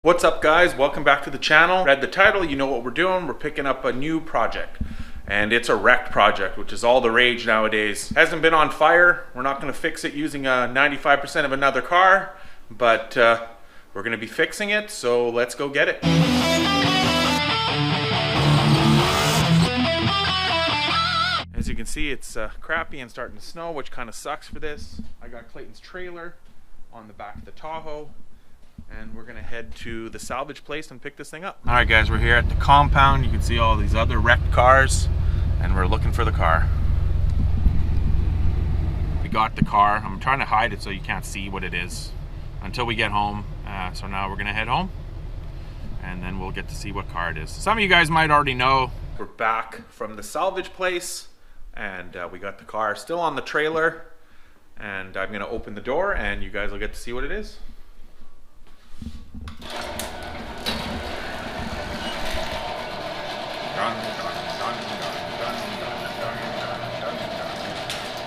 What's up guys, welcome back to the channel. Read the title, you know what we're doing. We're picking up a new project and it's a wrecked project, which is all the rage nowadays. Hasn't been on fire. We're not going to fix it using 95% of another car, but we're going to be fixing it, so let's go get it. As you can see, it's crappy and starting to snow, which kind of sucks for this. I got Clayton's trailer on the back of the Tahoe, and we're gonna head to the salvage place and pick this thing up. All right guys, we're here at the compound. You can see all these other wrecked cars, and we're looking for the car. We got the car. I'm trying to hide it so you can't see what it is until we get home. So now we're gonna head home, and then we'll get to see what car it is. Some of you guys might already know. We're back from the salvage place, and we got the car still on the trailer, and I'm gonna open the door and you guys will get to see what it is.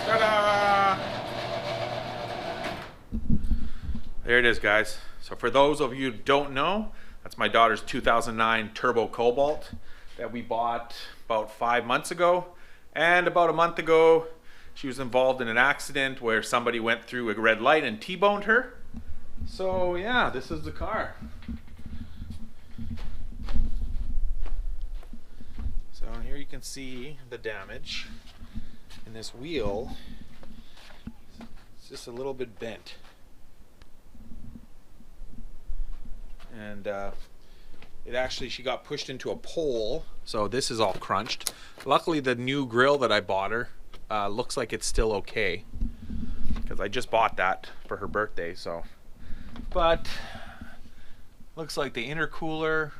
Ta-da! There it is, guys. So for those of you who don't know, that's my daughter's 2009 Turbo Cobalt that we bought about 5 months ago. And about a month ago, she was involved in an accident where somebody went through a red light and T-boned her. So yeah, this is the car. So here you can see the damage, and this wheel is just a little bit bent, and she got pushed into a pole, so this is all crunched. Luckily the new grill that I bought her looks like it's still okay, because I just bought that for her birthday. So but looks like the intercooler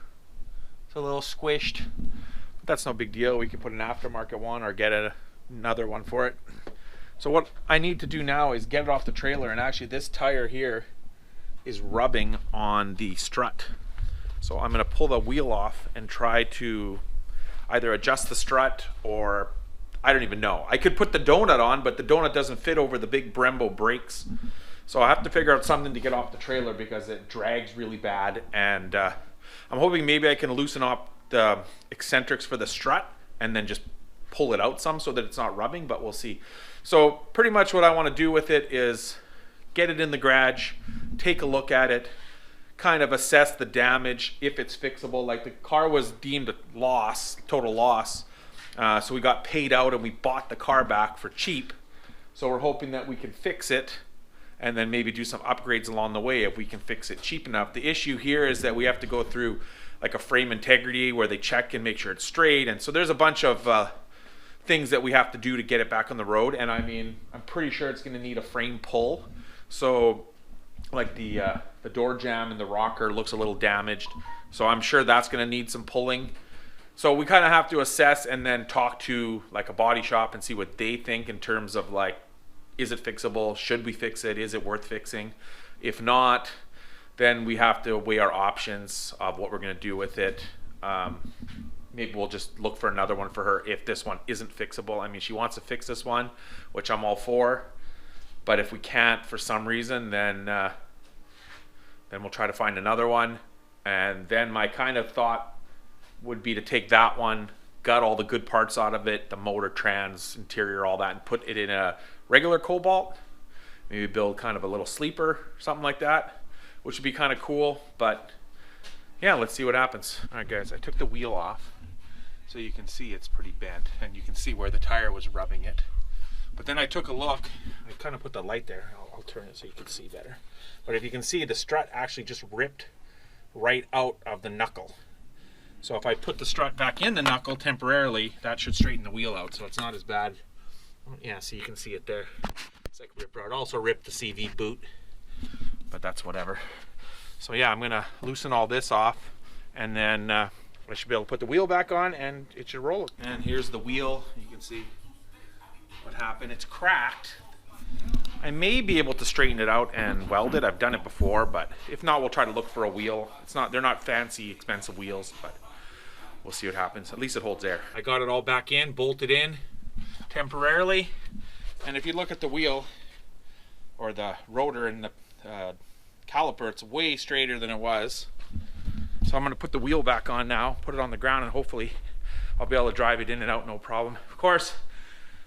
is a little squished. But that's no big deal. We can put an aftermarket one or get another one for it. So what I need to do now is get it off the trailer, and actually this tire here is rubbing on the strut. So I'm going to pull the wheel off and try to either adjust the strut, or I don't even know. I could put the donut on, but the donut doesn't fit over the big Brembo brakes. So I have to figure out something to get off the trailer because it drags really bad, and I'm hoping maybe I can loosen up the eccentrics for the strut and then just pull it out some so that it's not rubbing, but we'll see. So pretty much what I want to do with it is get it in the garage, take a look at it, kind of assess the damage, if it's fixable. Like the car was deemed a loss, total loss, so we got paid out and we bought the car back for cheap. So we're hoping that we can fix it and then maybe do some upgrades along the way if we can fix it cheap enough. The issue here is that we have to go through like a frame integrity where they check and make sure it's straight, and so there's a bunch of things that we have to do to get it back on the road. And I mean, I'm pretty sure it's going to need a frame pull. So like the door jamb and the rocker looks a little damaged, so I'm sure that's going to need some pulling. So we kind of have to assess and then talk to like a body shop and see what they think in terms of like, is it fixable? Should we fix it? Is it worth fixing? If not, then we have to weigh our options of what we're going to do with it. Maybe we'll just look for another one for her if this one isn't fixable. I mean, she wants to fix this one, which I'm all for. But if we can't for some reason, then we'll try to find another one. And then my kind of thought would be to take that one, gut all the good parts out of it, the motor, trans, interior, all that, and put it in a regular Cobalt. Maybe build kind of a little sleeper, something like that, which would be kind of cool. But yeah, let's see what happens. All right guys, I took the wheel off so you can see it's pretty bent, and you can see where the tire was rubbing it. But then I took a look. I kind of put the light there. I'll turn it so you can see better. But if you can see, the strut actually just ripped right out of the knuckle. So if I put the strut back in the knuckle temporarily, that should straighten the wheel out, so it's not as bad. Yeah, so you can see it there. It's like ripped out. Also ripped the CV boot, but that's whatever. So yeah, I'm gonna loosen all this off, and then I should be able to put the wheel back on, and it should roll. And here's the wheel. You can see what happened. It's cracked. I may be able to straighten it out and weld it. I've done it before, but if not, we'll try to look for a wheel. They're not fancy, expensive wheels, but we'll see what happens. At least it holds air. I got it all back in, bolted in temporarily, and if you look at the wheel or the rotor and the caliper, it's way straighter than it was. So I'm going to put the wheel back on now, put it on the ground, and hopefully I'll be able to drive it in and out no problem. Of course,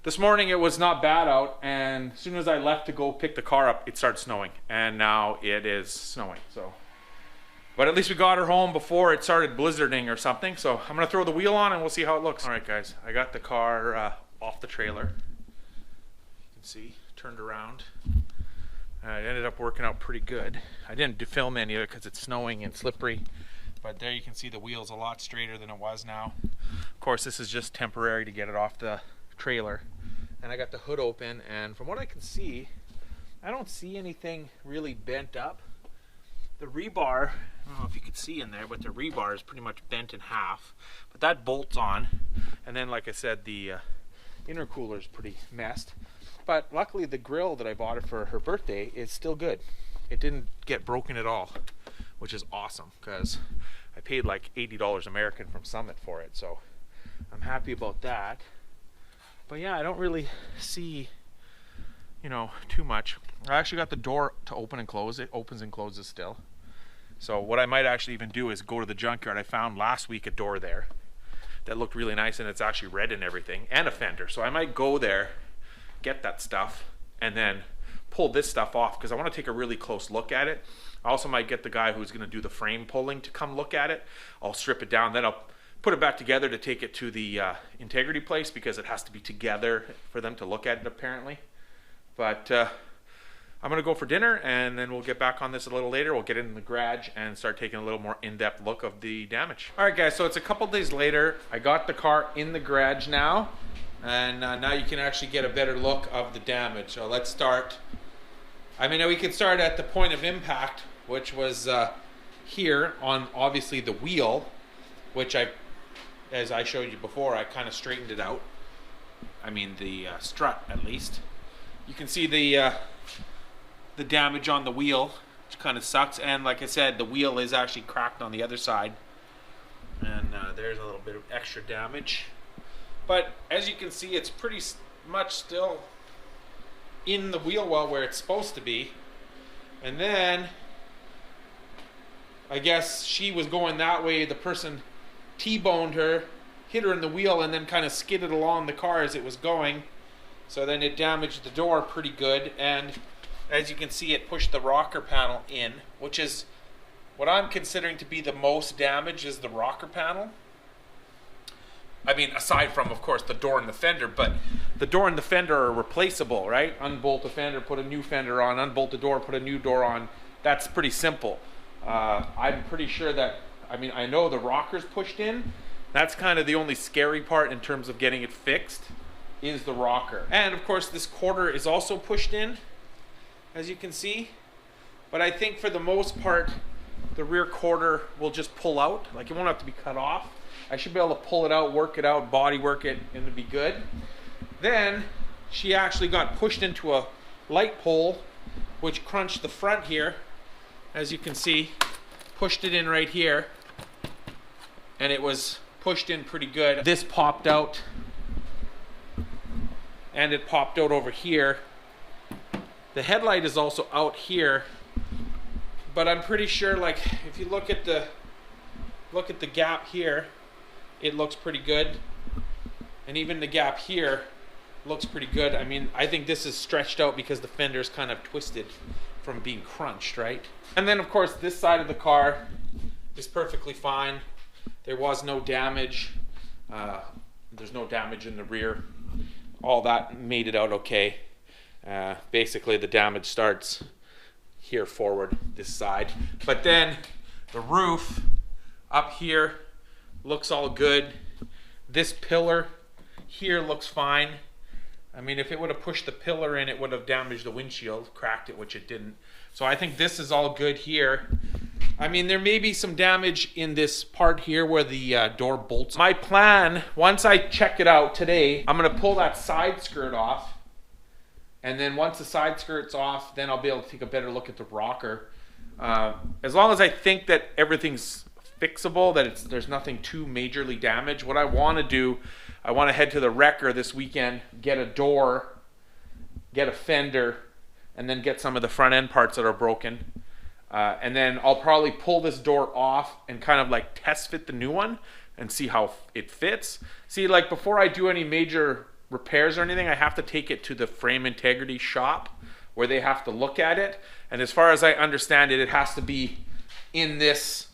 this morning it was not bad out, and as soon as I left to go pick the car up, it started snowing, and now it is snowing. So, but at least we got her home before it started blizzarding or something. So I'm going to throw the wheel on and we'll see how it looks. All right, guys, I got the car off the trailer. You can see, turned around. It ended up working out pretty good. I didn't film any of it because it's snowing and slippery. But there you can see the wheel's a lot straighter than it was now. Of course, this is just temporary to get it off the trailer. And I got the hood open, and from what I can see, I don't see anything really bent up. The rebar, I don't know if you can see in there, but the rebar is pretty much bent in half. But that bolts on. And then, like I said, the intercooler is pretty messed. But luckily, the grill that I bought her for her birthday is still good. It didn't get broken at all, which is awesome because I paid like $80 American from Summit for it. So I'm happy about that. But yeah, I don't really see, you know, too much. I actually got the door to open and close. It opens and closes still. So what I might actually even do is go to the junkyard. I found last week a door there that looked really nice, and it's actually red and everything, and a fender. So I might go there, get that stuff, and then pull this stuff off because I want to take a really close look at it. I also might get the guy who's going to do the frame pulling to come look at it. I'll strip it down, then I'll put it back together to take it to the integrity place because it has to be together for them to look at it apparently. But I'm going to go for dinner, and then we'll get back on this a little later. We'll get in the garage and start taking a little more in-depth look of the damage. All right, guys, so it's a couple days later. I got the car in the garage now, and now you can actually get a better look of the damage. So let's start. I mean, we can start at the point of impact, which was here on obviously the wheel, which as I showed you before, I kind of straightened it out. I mean the strut at least. You can see the damage on the wheel, which kind of sucks. And like I said, the wheel is actually cracked on the other side. And there's a little bit of extra damage. But as you can see, it's pretty much still in the wheel well where it's supposed to be. And then I guess she was going that way. The person T-boned her, hit her in the wheel, and then kind of skidded along the car as it was going. So then it damaged the door pretty good. And as you can see, it pushed the rocker panel in, which is what I'm considering to be the most damage, is the rocker panel. I mean, aside from, of course, the door and the fender, but the door and the fender are replaceable, right? Unbolt the fender, put a new fender on, unbolt the door, put a new door on. That's pretty simple. I'm pretty sure that, I mean, I know the rocker's pushed in. That's kind of the only scary part in terms of getting it fixed, is the rocker. And of course, this quarter is also pushed in, as you can see. But I think for the most part, the rear quarter will just pull out. Like, it won't have to be cut off. I should be able to pull it out, work it out, body work it, and it'll be good. Then she actually got pushed into a light pole, which crunched the front here. As you can see, pushed it in right here, and it was pushed in pretty good. This popped out, and it popped out over here. The headlight is also out here, but I'm pretty sure, like, if you look at the gap here, it looks pretty good, and even the gap here looks pretty good. I mean, I think this is stretched out because the fender's kind of twisted from being crunched, right? And then of course this side of the car is perfectly fine. There was no damage. There's no damage in the rear. All that made it out okay. Basically the damage starts here forward, this side. But then the roof up here looks all good. This pillar here looks fine. I mean, if it would have pushed the pillar in, it would have damaged the windshield, cracked it, which it didn't. So I think this is all good here. I mean, there may be some damage in this part here where the door bolts. My plan, once I check it out today, I'm gonna pull that side skirt off. And then once the side skirt's off, then I'll be able to take a better look at the rocker. As long as I think that everything's fixable, that there's nothing too majorly damaged, what I want to do, I want to head to the wrecker this weekend, get a door, get a fender, and then get some of the front end parts that are broken. And then I'll probably pull this door off and kind of like test fit the new one and see how it fits. See, like before I do any major repairs or anything, I have to take it to the frame integrity shop where they have to look at it. And as far as I understand it, it has to be in this,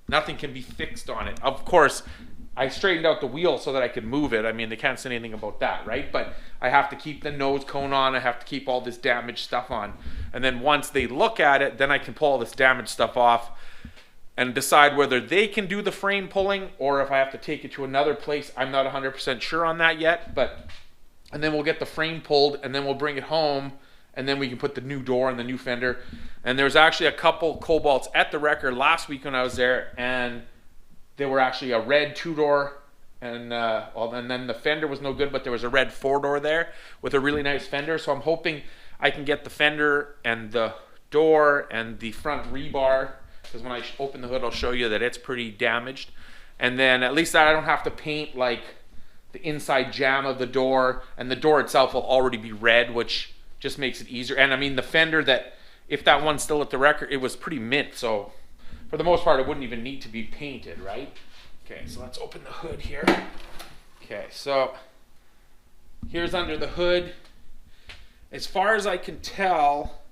nothing can be fixed on it. Of course, I straightened out the wheel so that I could move it. I mean, they can't say anything about that, right? But I have to keep the nose cone on. I have to keep all this damaged stuff on. And then once they look at it, then I can pull all this damaged stuff off and decide whether they can do the frame pulling or if I have to take it to another place. I'm not 100% sure on that yet, and then we'll get the frame pulled and then we'll bring it home and then we can put the new door and the new fender. And there's actually a couple Cobalts at the wrecker last week when I was there, and they were actually a red 2-door, and then the fender was no good, but there was a red 4-door there with a really nice fender. So I'm hoping I can get the fender and the door and the front rebar, because when I open the hood, I'll show you that it's pretty damaged. And then at least that I don't have to paint like the inside jamb of the door, and the door itself will already be red, which just makes it easier. And I mean, the fender, that if that one's still at the wrecker, it was pretty mint, so for the most part, it wouldn't even need to be painted, right? Okay, so let's open the hood here. Okay, so here's under the hood. As far as I can tell,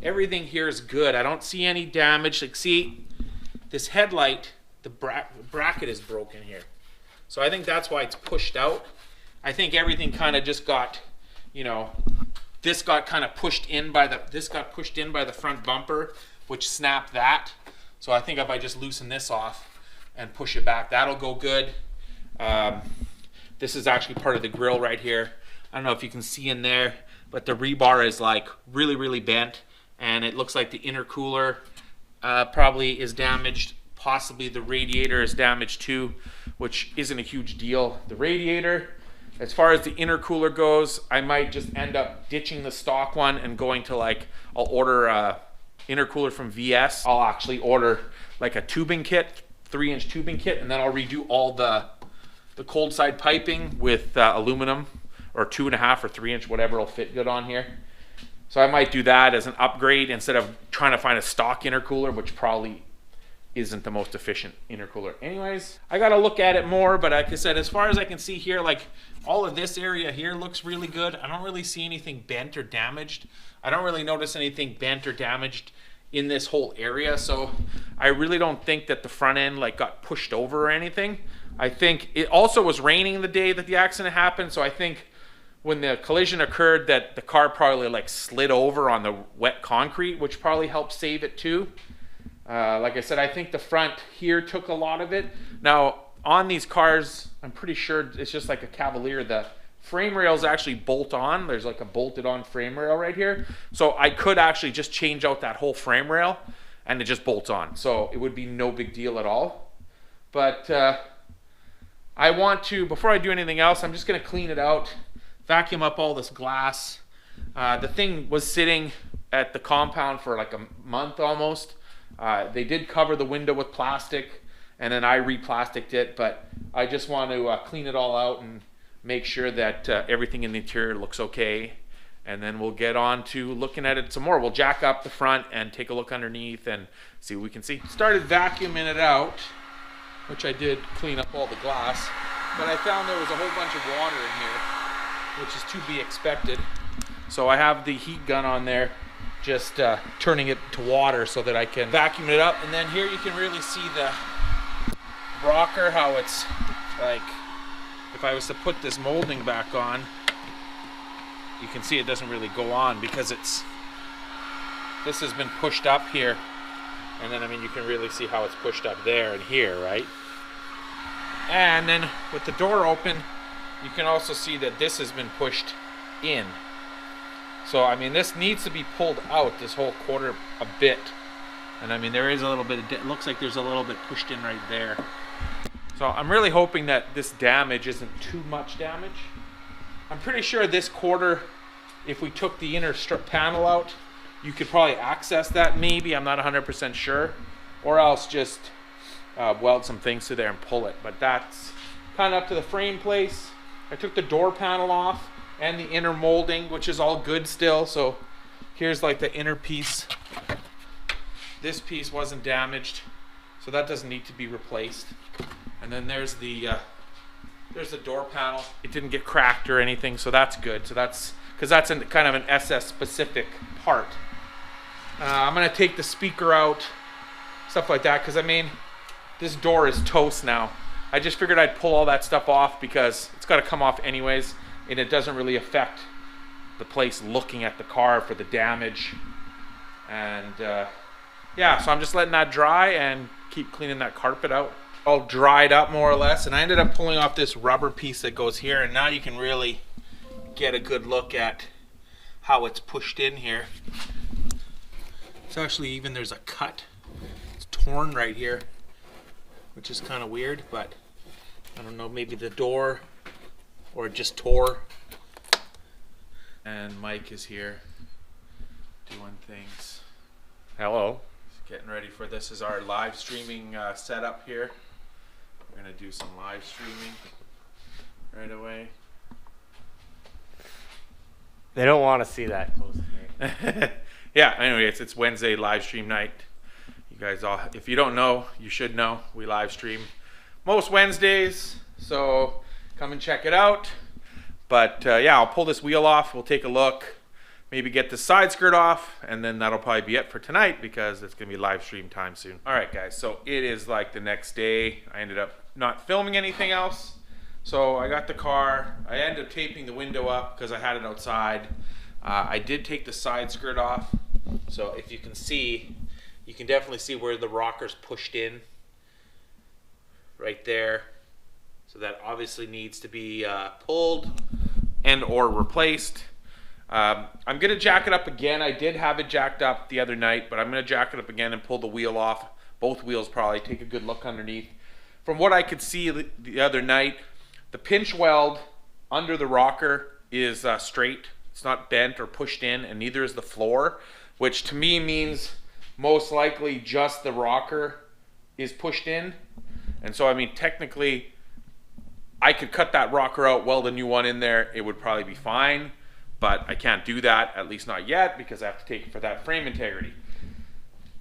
everything here is good. I don't see any damage. Like, see, this headlight, the bracket is broken here. So I think that's why it's pushed out. I think everything kind of just got, you know, this got kind of pushed in by the front bumper, which snapped that. So I think if I just loosen this off and push it back, that'll go good. This is actually part of the grill right here. I don't know if you can see in there, but the rebar is like really, really bent, and it looks like the intercooler probably is damaged. Possibly the radiator is damaged too, which isn't a huge deal. The radiator, as far as the intercooler goes, I might just end up ditching the stock one and going to, like, I'll order a intercooler from VS. I'll actually order like a tubing kit, 3-inch tubing kit, and then I'll redo all the cold side piping with aluminum, or 2.5 or 3-inch, whatever will fit good on here. So I might do that as an upgrade instead of trying to find a stock intercooler, which probably isn't the most efficient intercooler anyways. I gotta look at it more, but like I said, as far as I can see here, like all of this area here looks really good. I don't really see anything bent or damaged. I don't really notice anything bent or damaged in this whole area, so I really don't think that the front end like got pushed over or anything. I think it also was raining the day that the accident happened, so I think when the collision occurred that the car probably like slid over on the wet concrete, which probably helped save it too. Like I said, I think the front here took a lot of it. Now on these cars, I'm pretty sure it's just like a Cavalier, the frame rails actually bolt on. There's like a bolted on frame rail right here. So I could actually just change out that whole frame rail and it just bolts on. So it would be no big deal at all. But I want to, before I do anything else, I'm just gonna clean it out, vacuum up all this glass. The thing was sitting at the compound for like a month almost. They did cover the window with plastic, and then I re-plasticked it, but I just want to clean it all out and make sure that everything in the interior looks okay, and then we'll get on to looking at it some more. We'll jack up the front and take a look underneath and see what we can see. Started vacuuming it out, which I did clean up all the glass, but I found there was a whole bunch of water in here, which is to be expected. So I have the heat gun on there, just turning it to water so that I can vacuum it up. And then here you can really see the rocker, how it's like, if I was to put this molding back on, you can see it doesn't really go on because this has been pushed up here. And then, I mean, you can really see how it's pushed up there and here, right? And then with the door open, you can also see that this has been pushed in. So, I mean, this needs to be pulled out, this whole quarter, a bit. And I mean, there is a little bit of, it looks like there's a little bit pushed in right there. So I'm really hoping that this damage isn't too much damage. I'm pretty sure this quarter, if we took the inner strip panel out, you could probably access that maybe, I'm not 100% sure. Or else just weld some things to there and pull it. But that's kind of up to the frame place. I took the door panel off and the inner molding, which is all good still. So here's like the inner piece This piece wasn't damaged, so that doesn't need to be replaced. And then there's the door panel. It didn't get cracked or anything, so that's good. So that's because that's kind of an SS specific part. I'm gonna take the speaker out, stuff like that, because I mean, this door is toast now. I just figured I'd pull all that stuff off because it's got to come off anyways, and it doesn't really affect the place looking at the car for the damage. And yeah, so I'm just letting that dry and keep cleaning that carpet out. All dried up more or less, and I ended up pulling off this rubber piece that goes here, and now you can really get a good look at how it's pushed in here. It's actually even, there's a cut. It's torn right here, which is kind of weird, but I don't know, maybe the door or it just tore. And Mike is here doing things. Hello. Getting ready for this is our live streaming setup here. We're gonna do some live streaming right away. They don't want to see that close to me. Yeah, anyway, it's Wednesday live stream night. You guys all, if you don't know, you should know. We live stream most Wednesdays, so come and check it out. But yeah, I'll pull this wheel off. We'll take a look, maybe get the side skirt off, and then that'll probably be it for tonight because it's gonna be live stream time soon. All right, guys, so it is like the next day. I ended up not filming anything else. So I got the car. I ended up taping the window up because I had it outside. I did take the side skirt off. So if you can see, you can definitely see where the rocker's pushed in. Right there. So that obviously needs to be pulled and or replaced. I'm going to jack it up again. I did have it jacked up the other night, but I'm going to jack it up again and pull the wheel off. Both wheels probably, take a good look underneath. From what I could see the other night, the pinch weld under the rocker is straight. It's not bent or pushed in, and neither is the floor, which to me means most likely just the rocker is pushed in. And so, I mean, technically, I could cut that rocker out, weld a new one in there. It would probably be fine, but I can't do that, at least not yet, because I have to take it for that frame integrity.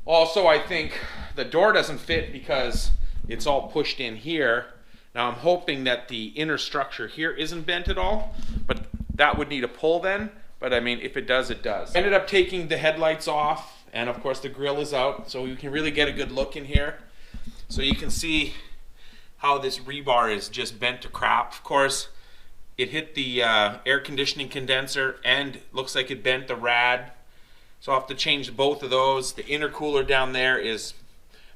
Also, I think the door doesn't fit because it's all pushed in here. Now I'm hoping that the inner structure here isn't bent at all, but that would need a pull then. But I mean, if it does, it does. I ended up taking the headlights off, and of course the grille is out, so you can really get a good look in here. So you can see how this rebar is just bent to crap. Of course, it hit the air conditioning condenser and looks like it bent the rad. So I'll have to change both of those. The intercooler down there is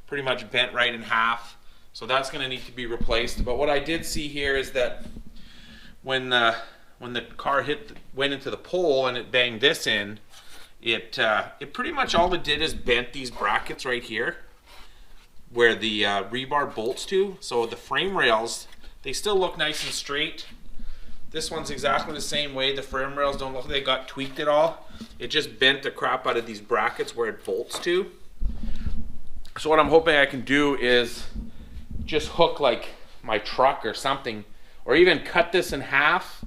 pretty much bent right in half. So that's going to need to be replaced. But what I did see here is that when the car went into the pole and it banged this in, it pretty much all it did is bent these brackets right here where the rebar bolts to. So the frame rails, they still look nice and straight. This one's exactly the same way. The frame rails don't look like they got tweaked at all. It just bent the crap out of these brackets where it bolts to. So what I'm hoping I can do is just hook like my truck or something, or even cut this in half,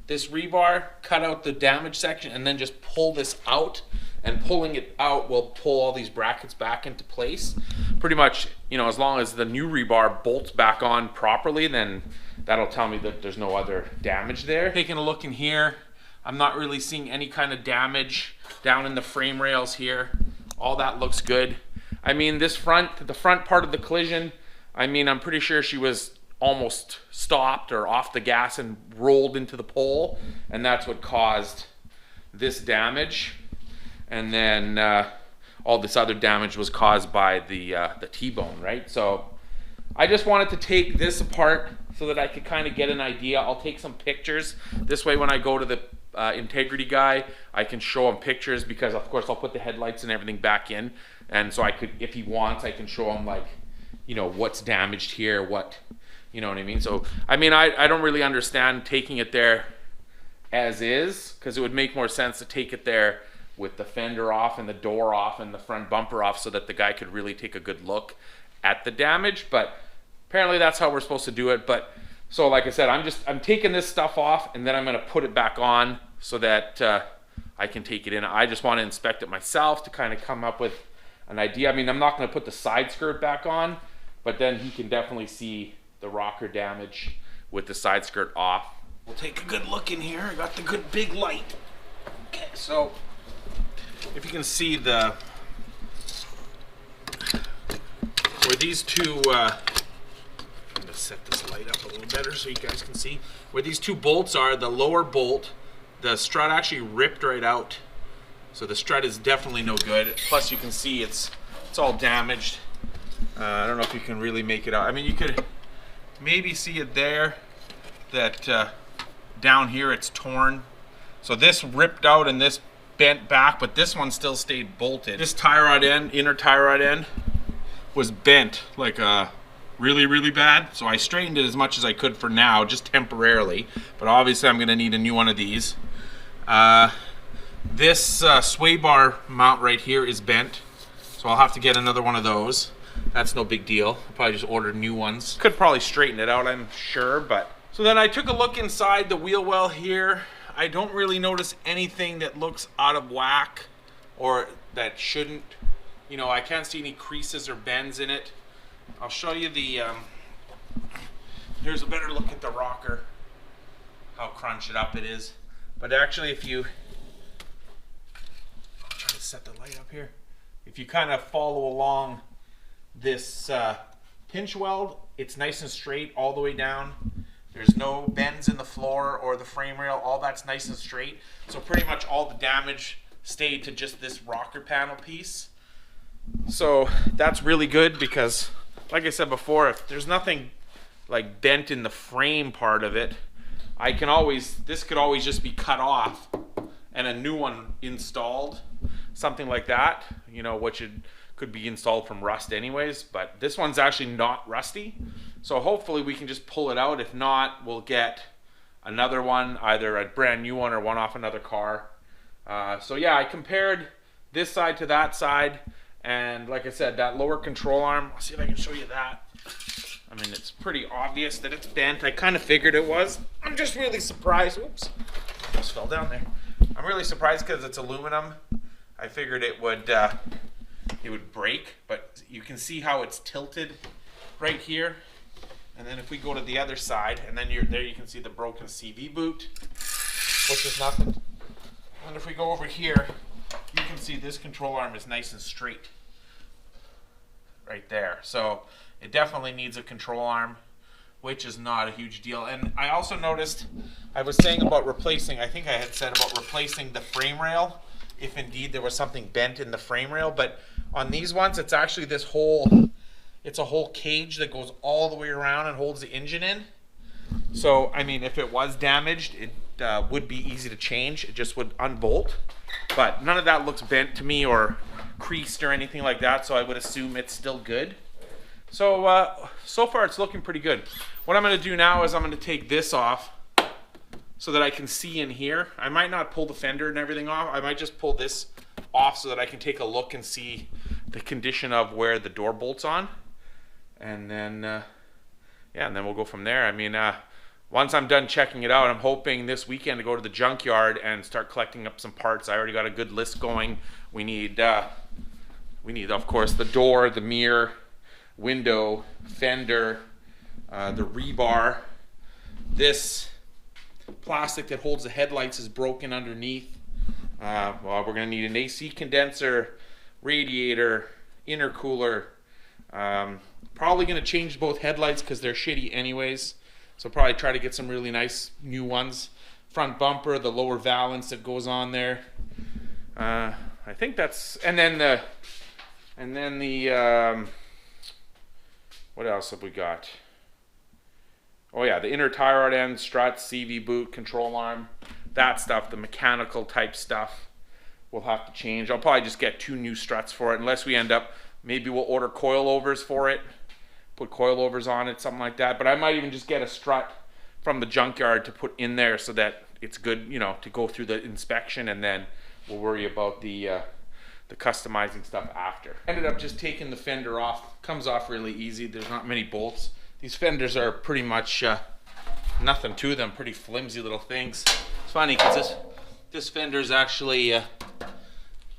this rebar, cut out the damaged section, and then just pull this out, and pulling it out will pull all these brackets back into place. Pretty much, you know, as long as the new rebar bolts back on properly, then that'll tell me that there's no other damage there. Taking a look in here, I'm not really seeing any kind of damage down in the frame rails here. All that looks good. I mean, the front part of the collision, I mean, I'm pretty sure she was almost stopped or off the gas and rolled into the pole, and that's what caused this damage. And then all this other damage was caused by the T-bone, right? So I just wanted to take this apart so that I could kind of get an idea. I'll take some pictures. This way when I go to the integrity guy, I can show him pictures, because of course I'll put the headlights and everything back in. And so I could, if he wants, I can show him, like, you know, what's damaged here, what, you know what I mean? So, I mean, I don't really understand taking it there as is, because it would make more sense to take it there with the fender off and the door off and the front bumper off, so that the guy could really take a good look at the damage. But apparently that's how we're supposed to do it. But so, like I said, I'm taking this stuff off, and then I'm going to put it back on so that I can take it in. I just want to inspect it myself to kind of come up with an idea. I mean, I'm not going to put the side skirt back on, but then he can definitely see the rocker damage with the side skirt off. We'll take a good look in here. I got the good big light. Okay, so if you can see where these two, I'm going to set this light up a little better so you guys can see. Where these two bolts are, the lower bolt, the strut actually ripped right out. So the strut is definitely no good. Plus you can see it's all damaged. I don't know if you can really make it out. I mean, you could maybe see it there, that down here it's torn. So this ripped out and this bent back, but this one still stayed bolted. This tie rod end, inner tie rod end, was bent like really, really bad. So I straightened it as much as I could for now, just temporarily. But obviously I'm gonna need a new one of these. This sway bar mount right here is bent, so I'll have to get another one of those. That's no big deal. I'll probably just order new ones. Could probably straighten it out, I'm sure, but. So then I took a look inside the wheel well here. I don't really notice anything that looks out of whack or that shouldn't. You know, I can't see any creases or bends in it. I'll show you the, here's a better look at the rocker, how crunched up it is. But actually if you, I'll try to set the light up here. If you kind of follow along this pinch weld, it's nice and straight all the way down. There's no bends in the floor or the frame rail, all that's nice and straight. So pretty much all the damage stayed to just this rocker panel piece. So that's really good because, like I said before, if there's nothing like bent in the frame part of it, I can always, this could always just be cut off and a new one installed, something like that, you know, which could be installed from rust anyways, but this one's actually not rusty. So hopefully we can just pull it out. If not, we'll get another one, either a brand new one or one off another car. So yeah, I compared this side to that side. And like I said, that lower control arm, I'll see if I can show you that. I mean, it's pretty obvious that it's bent. I kind of figured it was. I'm just really surprised. Oops, almost fell down there. I'm really surprised because it's aluminum. I figured it would break, but you can see how it's tilted right here. And then if we go to the other side, and then there you can see the broken CV boot, which is nothing. And if we go over here, you can see this control arm is nice and straight right there. So it definitely needs a control arm, which is not a huge deal. And I also noticed, I was saying about replacing, I think I had said about replacing the frame rail, if indeed there was something bent in the frame rail. But on these ones, it's actually this whole, it's a whole cage that goes all the way around and holds the engine in. So, I mean, if it was damaged, it would be easy to change. It just would unbolt. But none of that looks bent to me or creased or anything like that, so I would assume it's still good. So, so far it's looking pretty good. What I'm going to do now is I'm going to take this off so that I can see in here. I might not pull the fender and everything off. I might just pull this off so that I can take a look and see the condition of where the door bolt's on. And then, yeah, and then we'll go from there. I mean, once I'm done checking it out, I'm hoping this weekend to go to the junkyard and start collecting up some parts. I already got a good list going. We need, of course, the door, the mirror, window, fender, the rebar. This plastic that holds the headlights is broken underneath. Well, we're gonna need an AC condenser, radiator, intercooler. Probably gonna change both headlights because they're shitty anyways. So probably try to get some really nice new ones. Front bumper, the lower valance that goes on there. I think that's, and then the, what else have we got? Oh yeah, the inner tie rod end, strut, CV boot, control arm, that stuff, the mechanical type stuff we'll have to change. I'll probably just get 2 new struts for it, unless we end up, maybe we'll order coilovers for it, put coilovers on it, something like that. But I might even just get a strut from the junkyard to put in there so that it's good, you know, to go through the inspection, and then we'll worry about the customizing stuff after. Ended up just taking the fender off. Comes off really easy. There's not many bolts. These fenders are pretty much nothing to them, pretty flimsy little things. It's funny because this fender's actually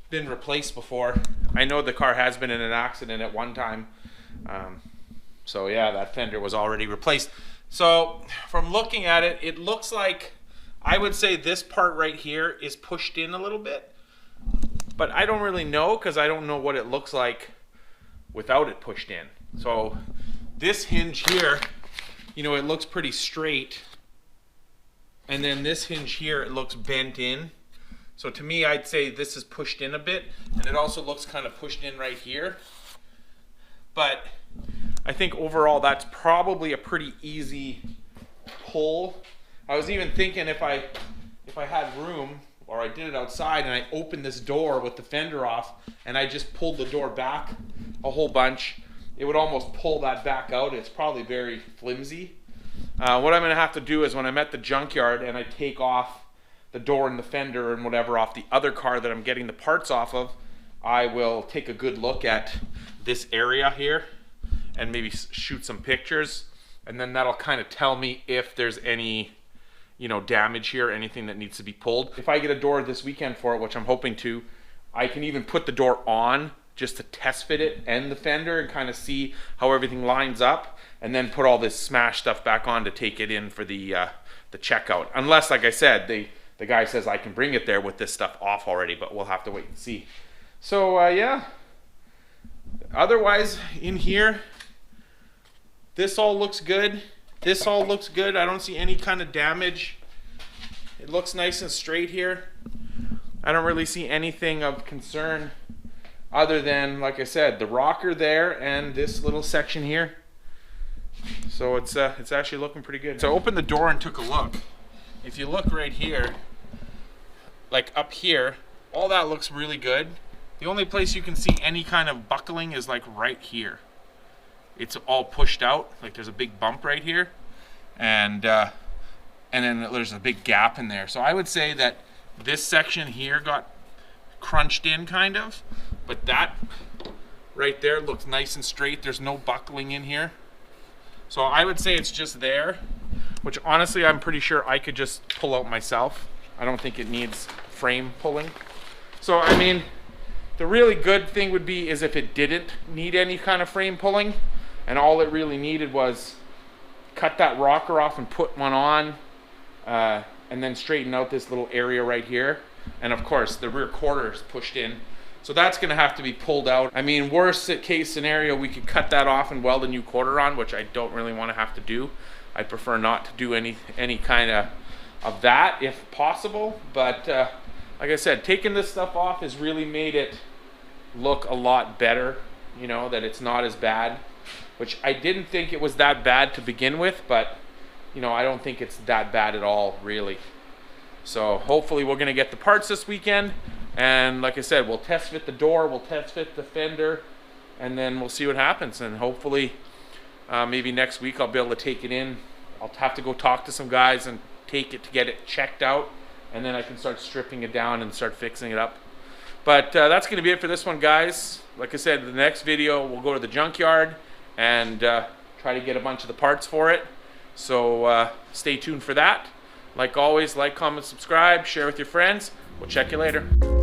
been replaced before. I know the car has been in an accident at one time. So yeah, that fender was already replaced. So from looking at it, it looks like, I would say this part right here is pushed in a little bit. But I don't really know, because I don't know what it looks like without it pushed in. So this hinge here, you know, it looks pretty straight. And then this hinge here, it looks bent in. So to me, I'd say this is pushed in a bit. And it also looks kind of pushed in right here. But I think overall, that's probably a pretty easy pull. I was even thinking if I had room, or I did it outside and I opened this door with the fender off and I just pulled the door back a whole bunch, it would almost pull that back out. It's probably very flimsy. What I'm gonna have to do is when I'm at the junkyard and I take off the door and the fender and whatever off the other car that I'm getting the parts off of, I will take a good look at this area here and maybe shoot some pictures, and then that'll kind of tell me if there's any, you know, damage here, anything that needs to be pulled. If I get a door this weekend for it, which I'm hoping to, I can even put the door on just to test fit it and the fender and kind of see how everything lines up, and then put all this smash stuff back on to take it in for the checkout. Unless, like I said, the guy says I can bring it there with this stuff off already, but we'll have to wait and see. So yeah, otherwise in here, this all looks good. This all looks good. I don't see any kind of damage. It looks nice and straight here. I don't really see anything of concern other than, like I said, the rocker there and this little section here. So it's actually looking pretty good. So I opened the door and took a look. If you look right here, like up here, all that looks really good. The only place you can see any kind of buckling is like right here. It's all pushed out, like there's a big bump right here, and then there's a big gap in there. So I would say that this section here got crunched in kind of, but that right there looks nice and straight. There's no buckling in here. So I would say it's just there, which honestly I'm pretty sure I could just pull out myself. I don't think it needs frame pulling. So I mean, the really good thing would be is if it didn't need any kind of frame pulling, and all it really needed was cut that rocker off and put one on, and then straighten out this little area right here. And of course, the rear quarter is pushed in. So that's gonna have to be pulled out. I mean, worst case scenario, we could cut that off and weld a new quarter on, which I don't really wanna have to do. I prefer not to do any kind of that if possible. But like I said, taking this stuff off has really made it look a lot better, you know, that it's not as bad. Which I didn't think it was that bad to begin with, but you know, I don't think it's that bad at all, really. So hopefully we're gonna get the parts this weekend, and like I said, we'll test fit the door, we'll test fit the fender, and then we'll see what happens. And hopefully maybe next week I'll be able to take it in. I'll have to go talk to some guys and take it to get it checked out, and then I can start stripping it down and start fixing it up. But that's gonna be it for this one, guys. Like I said, the next video we'll go to the junkyard and try to get a bunch of the parts for it. So stay tuned for that. Like always, like, comment, subscribe, share with your friends. We'll check you later.